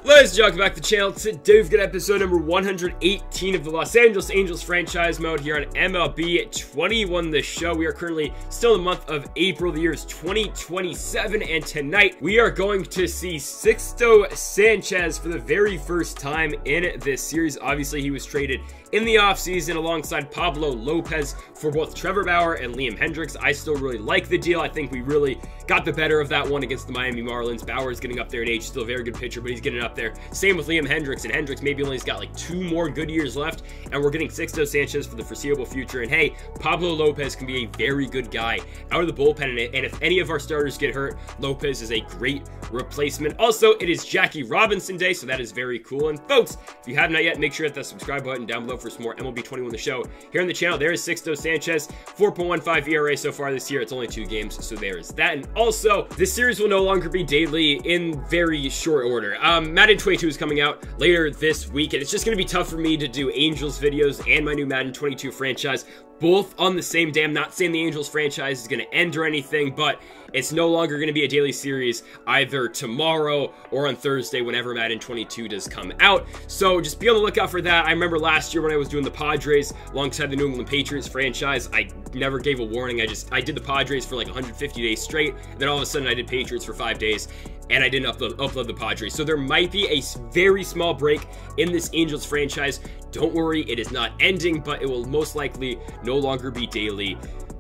Ladies and gentlemen, back to the channel. Today we've got episode number 118 of the Los Angeles Angels franchise mode here on MLB 21 The Show. We are currently still in the month of April. The year is 2027, and tonight we are going to see Sixto Sanchez for the very first time in this series. Obviously, he was traded in the offseason alongside Pablo Lopez for both Trevor Bauer and Liam Hendriks. I still really like the deal. I think we really got the better of that one against the Miami Marlins. Bauer is getting up there in age, still a very good pitcher, but he's getting up there. Same with Liam Hendriks, and Hendriks maybe only has got like 2 more good years left, and we're getting Sixto Sanchez for the foreseeable future. And hey, Pablo Lopez can be a very good guy out of the bullpen, and if any of our starters get hurt, Lopez is a great replacement. Also, it is Jackie Robinson Day, so that is very cool. And folks, if you have not yet, make sure to hit that subscribe button down below for some more MLB 21 The Show here on the channel. There is Sixto Sanchez, 4.15 ERA so far this year. It's only 2 games, so there is that. And also, this series will no longer be daily in very short order. Madden 22 is coming out later this week, and it's just going to be tough for me to do Angels videos and my new Madden 22 franchise both on the same day. I'm not saying the Angels franchise is going to end or anything, but it's no longer going to be a daily series either tomorrow or on Thursday whenever Madden 22 does come out. So just be on the lookout for that. I remember last year when I was doing the Padres alongside the New England Patriots franchise, I never gave a warning. I did the Padres for like 150 days straight. Then all of a sudden I did Patriots for 5 days. And I didn't upload the Padres. So there might be a very small break in this Angels franchise. Don't worry, it is not ending, but it will most likely no longer be daily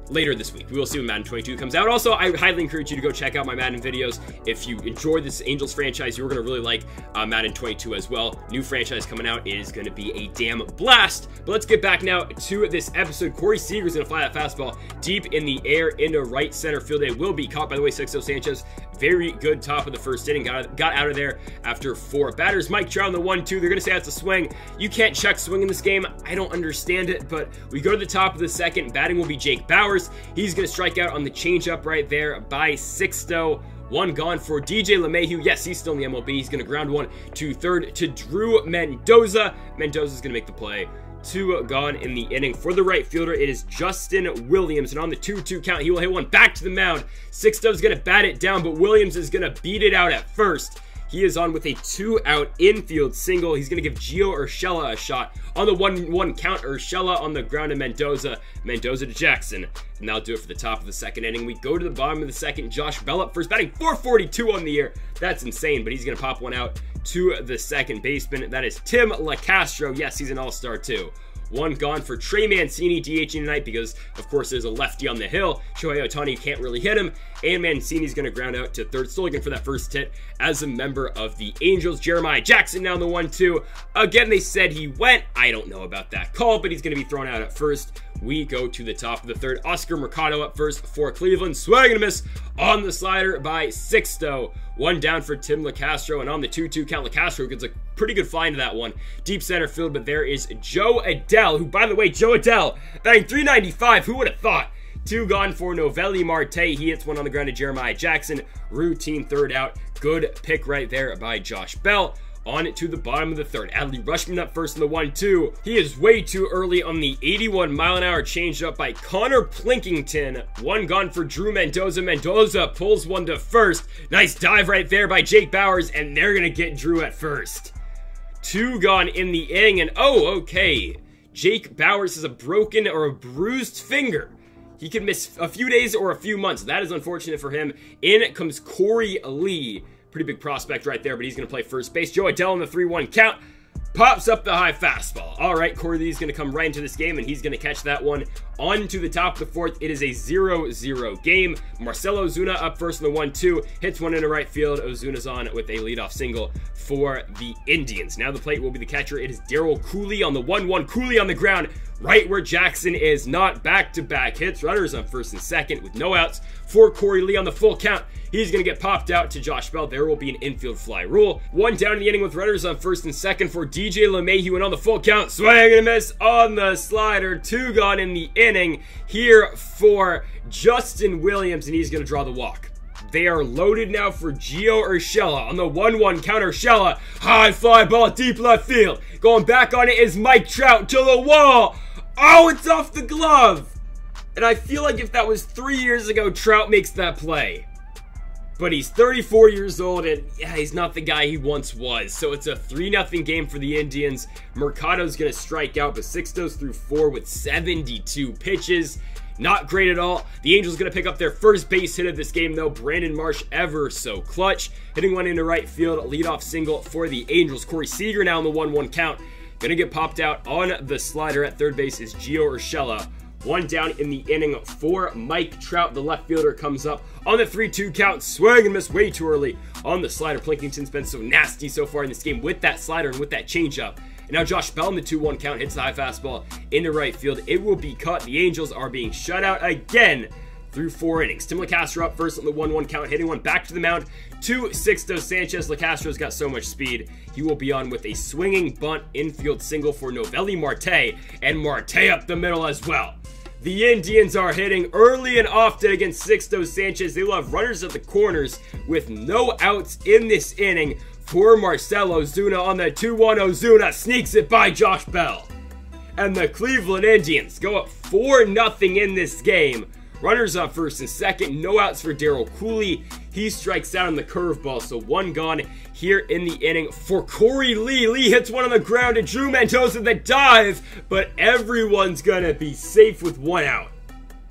later this week. We will see when Madden 22 comes out. Also, I highly encourage you to go check out my Madden videos. If you enjoy this Angels franchise, you're going to really like Madden 22 as well. New franchise coming out. It is going to be a damn blast. But let's get back now to this episode. Corey Seager is going to fly that fastball deep in the air into right center field. It will be caught, by the way, Sixto Sanchez. Very good top of the first inning. Got out of there after 4 batters. Mike Trout on the 1-2. They're going to say that's a swing. You can't check swing in this game. I don't understand it, but we go to the top of the second. Batting will be Jake Bauers. He's going to strike out on the changeup right there by Sixto. 1 gone for DJ LeMahieu. Yes, he's still in the MLB. He's going to ground 1 to third to Drew Mendoza. Mendoza's going to make the play. 2 gone in the inning. For the right fielder, it is Justin Williams, and on the 2-2 count, he will hit one back to the mound. Sixto's going to bat it down, but Williams is going to beat it out at first. He is on with a 2-out infield single. He's going to give Gio Urshela a shot on the 1-1 count. Urshela on the ground to Mendoza. Mendoza to Jackson. And that'll do it for the top of the second inning. We go to the bottom of the second. Josh Bell up first, batting .442 on the year. That's insane, but he's going to pop one out to the second baseman. That is Tim LaCastro. Yes, he's an all-star too. 1 gone for Trey Mancini, DHing tonight because, of course, there's a lefty on the hill. Shohei Ohtani can't really hit him, and Mancini's going to ground out to third. Still looking for that first hit as a member of the Angels. Jeremiah Jackson now in the 1-2. Again, they said he went. I don't know about that call, but he's going to be thrown out at first. We go to the top of the third. Oscar Mercado up first for Cleveland. Swing and a miss on the slider by Sixto. 1 down for Tim LaCastro, and on the 2-2 count, LaCastro gets a pretty good fly into that one. Deep center field, but there is Jo Adell, who, by the way, Jo Adell, batting .395. Who would have thought? 2 gone for Noelvi Marte. He hits one on the ground to Jeremiah Jackson. Routine third out. Good pick right there by Josh Bell. On to the bottom of the third. Adley Rutschman up first in the 1-2. He is way too early on the 81-mile-an-hour changeup by Connor Plinkington. 1 gone for Drew Mendoza. Mendoza pulls one to first. Nice dive right there by Jake Bauers, and they're going to get Drew at first. 2 gone in the inning, and oh, okay. Jake Bauers has a broken or a bruised finger. He could miss a few days or a few months. That is unfortunate for him. In comes Corey Lee. Pretty big prospect right there, but he's going to play first base. Jo Adell on the 3-1 count. Pops up the high fastball. All right, Corey Lee's going to come right into this game, and he's going to catch that one on to the top of the fourth. It is a 0-0 game. Marcell Ozuna up first in the 1-2. Hits one into right field. Ozuna's on with a leadoff single for the Indians. Now the plate will be the catcher. It is Daryl Cooley on the 1-1. Cooley on the ground, right where Jackson is. Not back-to-back hits. Runners on first and second with no outs for Corey Lee on the full count. He's going to get popped out to Josh Bell. There will be an infield fly rule. 1 down in the inning with runners on first and second for DJ LeMahieu, and on the full count, swing and a miss on the slider. 2 gone in the inning here for Justin Williams, and he's going to draw the walk. They are loaded now for Gio Urshela on the 1-1 count. Urshela, high fly ball deep left field. Going back on it is Mike Trout to the wall. Oh, it's off the glove. And I feel like if that was 3 years ago, Trout makes that play. but he's 34 years old, and yeah, he's not the guy he once was. So it's a 3-0 game for the Indians. Mercado's going to strike out, but Sixtos threw 4 with 72 pitches. Not great at all. The Angels going to pick up their first base hit of this game, though. Brandon Marsh, ever so clutch. Hitting one into right field, leadoff single for the Angels. Corey Seager now in the 1-1 count. Going to get popped out on the slider at third base is Gio Urshela. One down in the inning for Mike Trout. The left fielder comes up on the 3-2 count. Swing and miss way too early on the slider. Plinkington's been so nasty so far in this game with that slider and with that changeup. And now Josh Bell in the 2-1 count hits the high fastball into right field. It will be cut. The Angels are being shut out again through 4 innings. Tim LeCastro up first on the 1-1 count, hitting one back to the mound to Sixto Sanchez. LeCastro's got so much speed. He will be on with a swinging bunt infield single for Noelvi Marte, and Marte up the middle as well. The Indians are hitting early and often against Sixto Sanchez. They will have runners at the corners with no outs in this inning for Marcell Ozuna on the 2-1. Ozuna sneaks it by Josh Bell. And the Cleveland Indians go up 4-0 in this game. Runners up first and second. No outs for Daryl Cooley. He strikes out on the curveball, so 1 gone here in the inning for Corey Lee. Lee hits one on the ground to Drew Mendoza that dive, but everyone's gonna be safe with 1 out.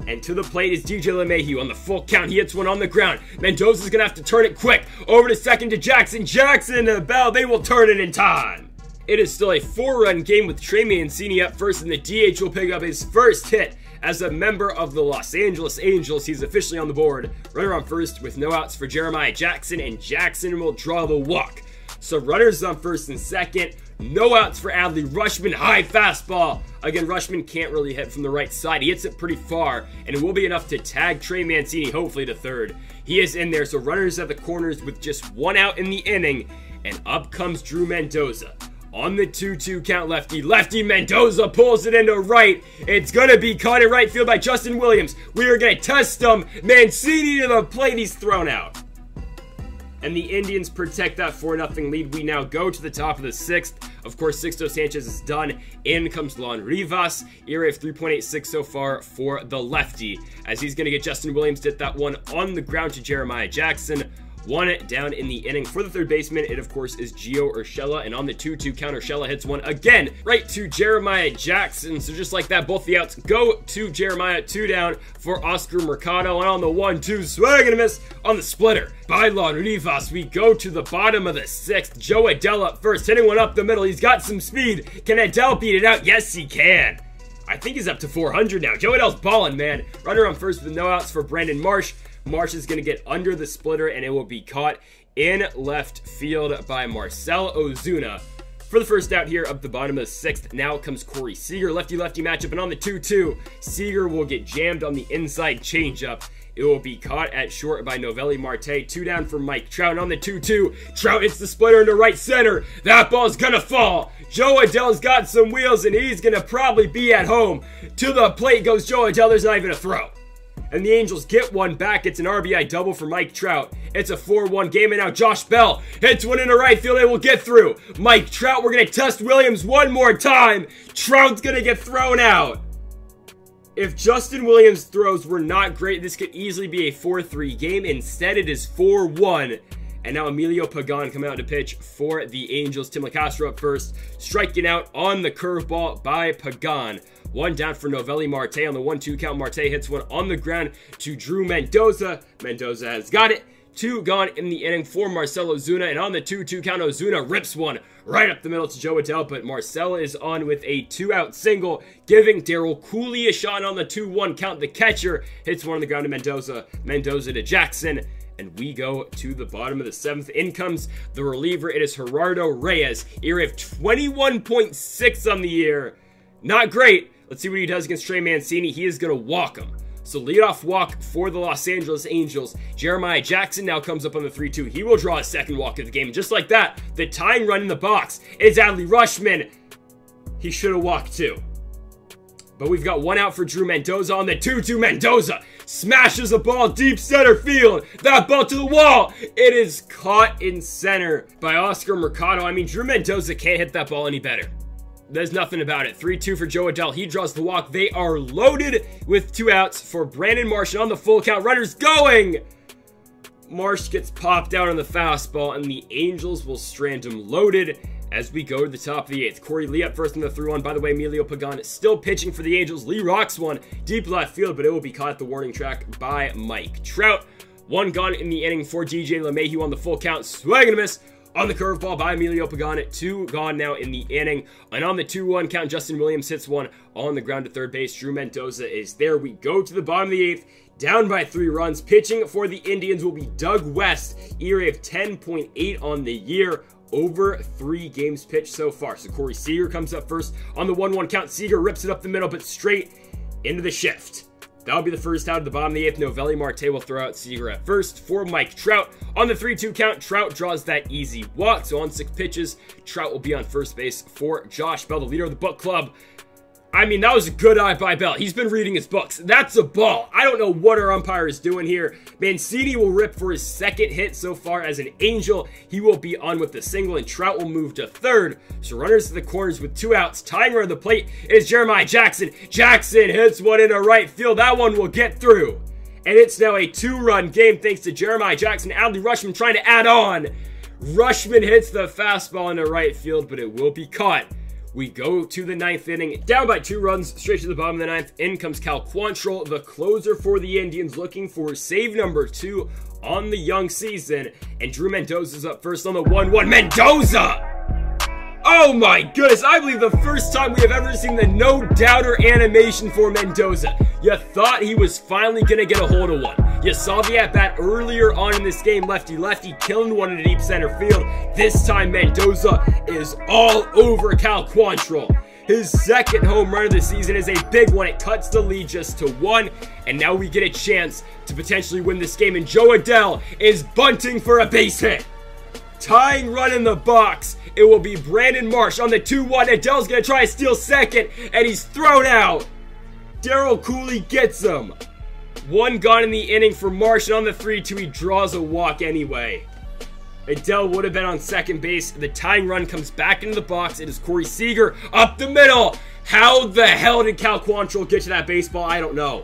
And to the plate is DJ LeMahieu on the full count. He hits one on the ground. Mendoza's gonna have to turn it quick. Over to second to Jackson. Jackson to Bell. They will turn it in time. It is still a 4-run game with Trey Mancini up first, and the DH will pick up his first hit as a member of the Los Angeles Angels. He's officially on the board. Runner on first with no outs for Jeremiah Jackson, and Jackson will draw the walk. So runners on first and second. No outs for Adley Rutschman. High fastball. Again, Rutschman can't really hit from the right side. He hits it pretty far, and it will be enough to tag Trey Mancini, hopefully to third. He is in there, so runners at the corners with just 1 out in the inning, and up comes Drew Mendoza. On the 2-2 count, lefty Mendoza pulls it into right. It's going to be caught in right field by Justin Williams. We are going to test him. Mancini to the plate. He's thrown out. And the Indians protect that 4-0 lead. We now go to the top of the 6th. Of course, Sixto Sanchez is done. In comes Lon Rivas. ERA of 3.86 so far for the lefty, as he's going to get Justin Williams to hit that one on the ground to Jeremiah Jackson. 1 down in the inning for the third baseman. It, of course, is Gio Urshela. And on the 2-2 count, Urshela hits one again right to Jeremiah Jackson. So just like that, both the outs go to Jeremiah. 2 down for Oscar Mercado. And on the 1-2, swing and a miss on the splitter by Lon Rivas. We go to the bottom of the 6th. Jo Adell up first, hitting one up the middle. He's got some speed. Can Adell beat it out? Yes, he can. I think he's up to 400 now. Jo Adell's balling, man. Runner on first with no outs for Brandon Marsh. Marsh is going to get under the splitter, and it will be caught in left field by Marcell Ozuna. For the first out here up the bottom of the 6th, now comes Corey Seager. Lefty-lefty matchup, and on the 2-2, Seager will get jammed on the inside changeup. It will be caught at short by Noelvi Marte. 2 down for Mike Trout. And on the 2-2, Trout hits the splitter into right center. That ball's gonna fall. Jo Adell's got some wheels, and he's gonna probably be at home. To the plate goes Jo Adell. There's not even a throw. And the Angels get one back. It's an RBI double for Mike Trout. It's a 4-1 game, and now Josh Bell hits one into right field. They will get through. Mike Trout, we're going to test Williams one more time. Trout's going to get thrown out. If Justin Williams' throws were not great, this could easily be a 4-3 game. Instead, it is 4-1. And now Emilio Pagan coming out to pitch for the Angels. Tim LeCastro up first, striking out on the curveball by Pagan. 1 down for Noelvi Marte on the 1-2 count. Marte hits one on the ground to Drew Mendoza. Mendoza has got it. 2 gone in the inning for Marcell Ozuna. And on the 2-2 count, Ozuna rips one right up the middle to Jo Adell. But Marcell is on with a 2-out single, giving Daryl Cooley a shot on the 2-1 count. The catcher hits one on the ground to Mendoza. Mendoza to Jackson. And we go to the bottom of the 7th. In comes the reliever. It is Gerardo Reyes. ERA of 21.6 on the year. Not great. Let's see what he does against Trey Mancini. He is going to walk him. So leadoff walk for the Los Angeles Angels. Jeremiah Jackson now comes up on the 3-2. He will draw a second walk of the game. Just like that, the tying run in the box is Adley Rutschman. He should have walked too. But we've got 1 out for Drew Mendoza on the 2-2. Mendoza smashes a ball deep center field. That ball to the wall. It is caught in center by Oscar Mercado. I mean, Drew Mendoza can't hit that ball any better. There's nothing about it. 3-2 for Jo Adell. He draws the walk. They are loaded with 2 outs for Brandon Marsh. On the full count, runners going. Marsh gets popped out on the fastball, and the Angels will strand him loaded as we go to the top of the 8th. Corey Lee up first in the 3-1. By the way, Emilio Pagan still pitching for the Angels. Lee rocks one deep left field, but it will be caught at the warning track by Mike Trout. 1 gone in the inning for DJ LeMahieu on the full count. Swing and a miss on the curveball by Emilio Pagan. 2 gone now in the inning. And on the 2-1 count, Justin Williams hits one on the ground to third base. Drew Mendoza is there. We go to the bottom of the 8th. Down by 3 runs. Pitching for the Indians will be Doug West. ERA of 10.8 on the year. Over 3 games pitched so far. So Corey Seager comes up first on the 1-1 count. Seager rips it up the middle, but straight into the shift. That'll be the first out of the bottom of the 8th. Novelli Marte will throw out Seager at first for Mike Trout. On the 3-2 count, Trout draws that easy walk. So on 6 pitches, Trout will be on first base for Josh Bell, the leader of the book club. I mean, that was a good eye by Bell. He's been reading his books. That's a ball. I don't know what our umpire is doing here. Mancini will rip for his 2nd hit so far as an Angel. He will be on with the single, and Trout will move to 3rd. So runners to the corners with 2 outs. Tying around the plate is Jeremiah Jackson. Jackson hits one into right field. That one will get through. And it's now a 2-run game thanks to Jeremiah Jackson. Adley Rutschman trying to add on. Rutschman hits the fastball into right field, but it will be caught. We go to the 9th inning, down by 2 runs, straight to the bottom of the 9th. In comes Cal Quantrill, the closer for the Indians, looking for save number 2 on the young season. And Drew Mendoza's up first on the 1-1. Mendoza! Oh my goodness, I believe the first time we have ever seen the no-doubter animation for Mendoza. You thought he was finally going to get a hold of one. You saw the at-bat earlier on in this game, lefty-lefty, killing one in deep center field. This time, Mendoza is all over Cal Quantrill. His 2nd home run of the season is a big one. It cuts the lead just to 1, and now we get a chance to potentially win this game, and Jo Adell is bunting for a base hit. Tying run in the box. It will be Brandon Marsh on the 2-1. Adell's going to try to steal 2nd, and he's thrown out. Darryl Cooley gets him. 1 gone in the inning for Marsh, and on the 3-2, he draws a walk anyway. Adell would have been on 2nd base. The tying run comes back into the box. It is Corey Seager up the middle. How the hell did Cal Quantrill get to that baseball? I don't know.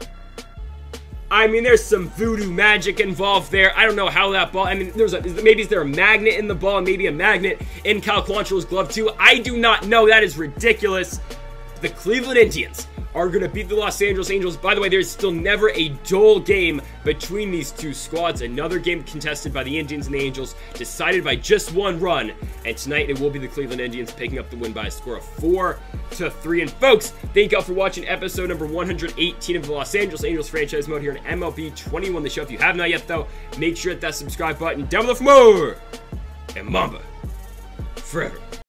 I mean, there's some voodoo magic involved there. I don't know how that ball, I mean, maybe is there a magnet in the ball and maybe a magnet in Cal Quantrill's glove too? I do not know. That is ridiculous. The Cleveland Indians are going to beat the Los Angeles Angels. By the way, there's still never a dull game between these 2 squads. Another game contested by the Indians and the Angels, decided by just 1 run. And tonight, it will be the Cleveland Indians picking up the win by a score of 4-3. And folks, thank you all for watching episode number 118 of the Los Angeles Angels franchise mode here in MLB 21 the show. If you have not yet, though, make sure to hit that subscribe button down below for more. And Mamba forever.